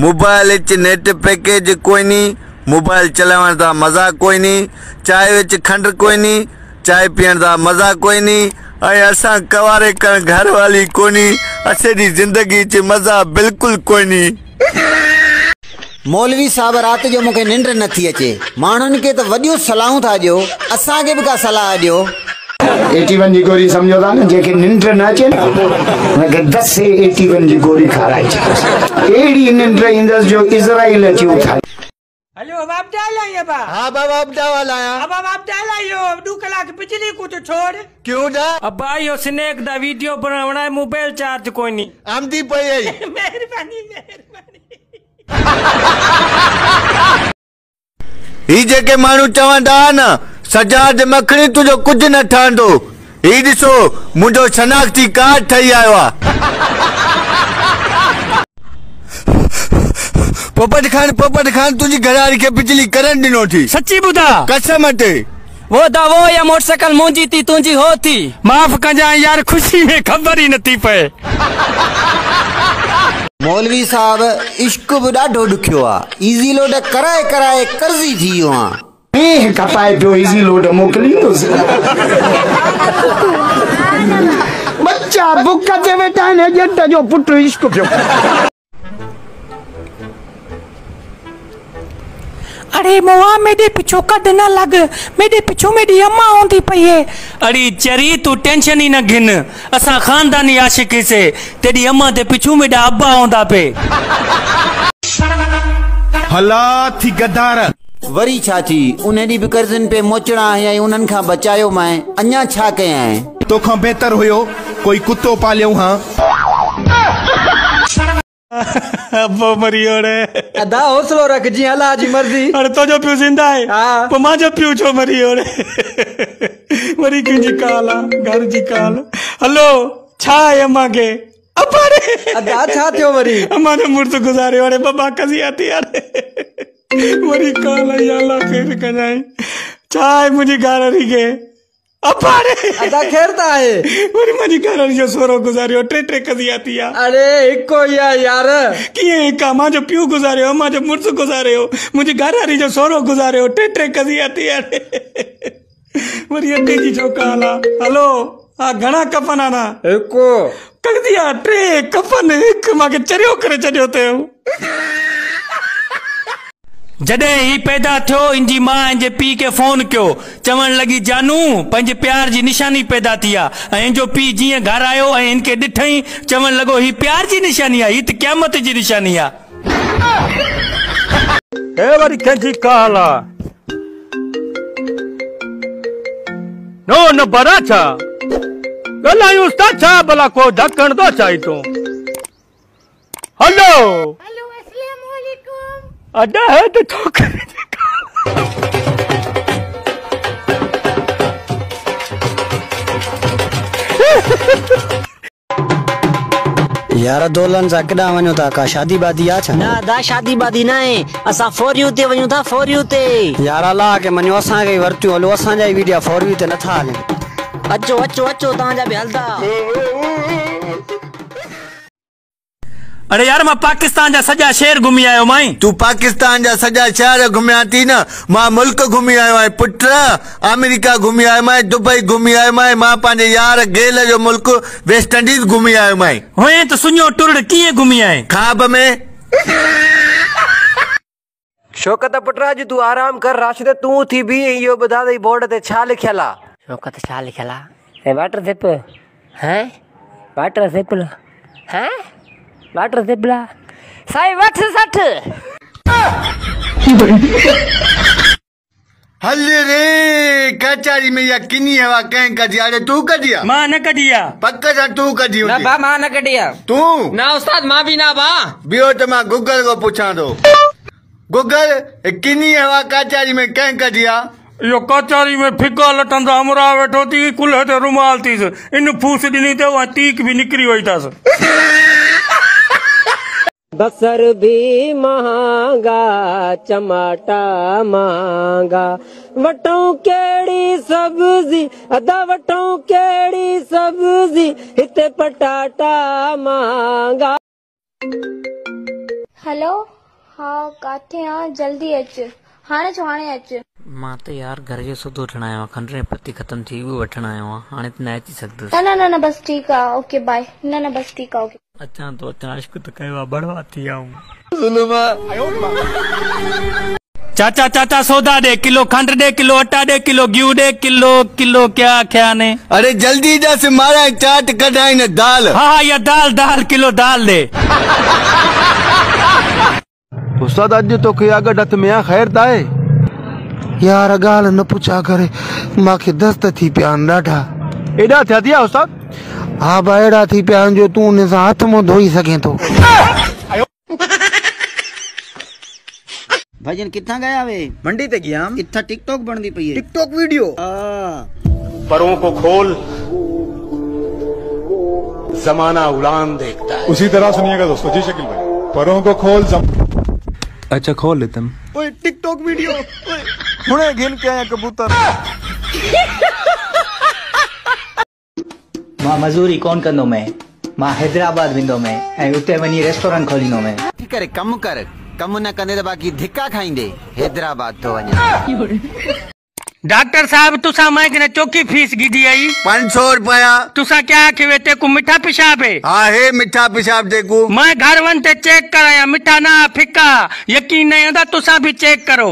Mobile च net package कोई नहीं, मोबाइल चलावण दा मजा कोई नहीं, चाय विच खंड कोई नहीं, चाय पीण दा मजा कोई नहीं, असां कवारे करण घर वाली कोनी, असांजी जिंदगी च मजा बिल्कुल कोई नहीं। मौलवी साहब रात जो मुझे निंड नथी अचे, माण्हुनि के तो वॾियूं सलाहूं था ॾियो, असांखे भी का सलाह ॾियो। 81 जी गोरी समझो था न, जेके निंड न अचे उनखे 10 से 81 जी गोरी खाराए एड़ी निंड ईंदस जो इज़राइल अची उठाए। हेलो बाप डाला ये बा। हाँ बाबा अब डावा लाया। अब बाप डाला यो 2 कलाक बिजली को तो छोड़। क्यों डा? अब यो स्नैक दा वीडियो बनावना है, मोबाइल चार्ज कोई नहीं। आमदी पई आई। मेहरबानी मेहरबानी। ही जेके माण्हू चवंदा न सजाद मखणी तुझो कुछ न ठहंदो, ही ॾिसो मुंहिंजो शनाख्ती कार्ड ठही आयो आहे। पोपट खान तुझी घरवारी के बिजली करंट ॾिनो थी। सच्ची बुधा कसम ते वो दवो या मोटरसाइकिल मुंहिंजी थी तुंहिंजी हो थी। माफ़ कजां यार, खुशी में खबर ही नथी पए। मौलवी साहब इश्क भी ॾाढो ॾुखियो आहे, इज़ी लोड कराए कराए कर्ज़ी थी वियो आहे। कपाए पियो इज़ी लोड मोकिलींदुसि। बच्चा बुक ते वेठा आहिनि, जट जो पुट इश्क पियो। अरे मोआ मेरे पिछो कद न लग, मेरे पिछो मेरी अम्मा होंदी पई है। अरे चरी तू टेंशन ही न घिन, असा खानदानी आशिक से तेरी अम्मा ते पिछो मेरा अब्बा होंदा पे। हला थी गदार वरी छा थी, उन ॾींहुं भी कर्ज़नि पे मोचणा आया, उन्हनि खां बचायो मैं, अञा छा कयां? तोखां बेहतर हुयो कोई कुत्तो पालियो। हाँ अब्बो मरियो रे। अदा हौसलो रख जी, अल्लाह जी मर्जी। अरे तो जो पियो जिंदा है। हाँ तो मां जो पियो छो मरियो रे। मरी की काला घर जी काल। हेलो छा है अम्मा के? अब्बा रे अदा छा थियो वरी? अम्मा जो मुर्द गुजारे वाले बाबा कसी आती यार। मरी काला या अल्लाह खैर कराए। छा है मुझे घरवारी के? अब्बा रे अदा खैर ता है। मरी मरी घरवारी जो सोरो गुजारियो, ट्रे कसी आती यार। अरे इको यार किए का मां जो पियो गुजारे हो, मां जो मुर्द गुजारे हो, मुझे घरवारी जो सोरो गुजारे हो, ट्रे कसी आती यार। मरी अटे जी चौकाला। हेलो आ घणा कफन आना? इको कर दिया 3 कफन, एक मां के चरियो करे छडियो थे। जडे ही पैदा थियो इनजी मां जे पी के फोन कियो, चवण लगी जानू पंहिंजे प्यार जी निशानी पैदा थी आहे। ऐं जो पी जीअं घर आयो ऐं इनके ॾिठई, चवण लॻो ही प्यार जी निशानी आहे, ही त क़यामत जी निशानी आहे। ए वरी कंहिंजी काल आहे? नो न बरा छा ॻाल्हायूं था, छा भला को ढकण थो चाही तूं? हेलो अड्डा है तो यार दोलन सा केॾा वञो था, का शादी बादी आ छा? ना दा शादी बादी ना है, असा फॉर यू ते वञू था, फॉर यू ते। यार अल्लाह के मनियो, असां के वरतियो हलो, असां जा वीडियो फॉर यू ते नथा हले। अचो अचो अचो तव्हां जा बि हलदा। अरे यार मां पाकिस्तान जा सजा शहर घुमी आयो माई। तू पाकिस्तान जा सजा शहर घुमिया थी न, मां मुल्क घुमी आयो आहियां पुट। अमेरिका घुमी आयो मां, दुबई घुमी आयो मां पंहिंजे यार गेल जो मुल्क वेस्ट इंडीज घुमी आयो मां। होए तो सुनियो टुरड़ कीअं घुमी आए? ख्वाब में। शौकत पुटराज तू आराम कर, राशिद तू थी भी यो बता दे बोर्ड ते छा लिखियल आ? शौकत छा लिखियल आ? ए वाटर जिप हैं, वाटर जिप हैं, वाटर जिपला साई 60। हल रे कचारी में या किनी हवा कहीं कढी? अरे तू कढिया? मां न कढिया। पक्क सा तू कढी? ना बा मां न कढिया। तू ना उस्ताद मां भी ना बा। बियो तो मां गूगल को पूछा तो। गूगल किनी हवा कचारी में कहीं कढिया? यो कचारी में फिका लटंदा हमरा वेठो थी, कुल्हे ते रुमाल थी, इन फूस ॾिनी ते वहां तीक भी निकरी वई थस। बसर भी महंगा टमाटा महंगा, वटों केड़ी सब्जी अदा वटों केड़ी सब्जी हिते पटाटा महंगा। हेलो हाँ काथे हाँ जल्दी अच हाणे छो हाणे अच मां त यार घर जो सुधो वठण आयो आहियां खंडु पत्ती ख़तम थी उहो वठण आयो आहियां हाणे त न अची सघंदुसि न न न न बस ठीक है ओके बाय न न बस ठीक है ओके अचां थो अचां इश्क त कयो आहे बड़वा थी आऊं चाचा चाचा सौदा दे किलो खंड दे किलो अटा दे किलो गिहू दे किलो किलो क्या क्या ने अरे जल्दी दस मारा चाट कढाई न दाल हाँ हाँ या दाल दाल किलो दाल दे उस्ताद अॼु तोखे अगरि हथ में आहे ख़ैर त आहे यार ॻाल्हि न पुछा करे मूंखे दस्त थी पिया आहिनि ॾाढा एॾा थिया थी उस्ताद हा भाई अहिड़ा थी पिया आहिनि जो तूं उन सां हथ मुंहुं धोई सघें थो भाईजन कितना गया वे मंडी ते गया हम इतना टिकटॉक बनती पई है टिकटॉक वीडियो परों को खोल जमाना उड़ान देखता है उसी तरह सुनिएगा दोस्तों जी शकील भाई परों को खोल अच्छा खोल लेते हम ओए टिकटॉक वीडियो हुणे गिन के आया कबूतर मां मजूरी कोन कंदो मैं मां हैदराबाद वेंदो मैं ऐं उते वञी रेस्टोरेंट खोलींदो मैं करे कम कर कम न कंदे त बाक़ी धिका खाईंदे हैदराबाद तो वञे डॉक्टर साहब तुसा मैं कि चौकी फीस गिदी आई 500 रुपया तुसा क्या आखे ते को मिठा पेशाब है हाँ है मिठा पेशाब देखो मैं घर वन ते चेक कराया मिठा ना फिक्का यकीन नहीं होता तुसा भी चेक करो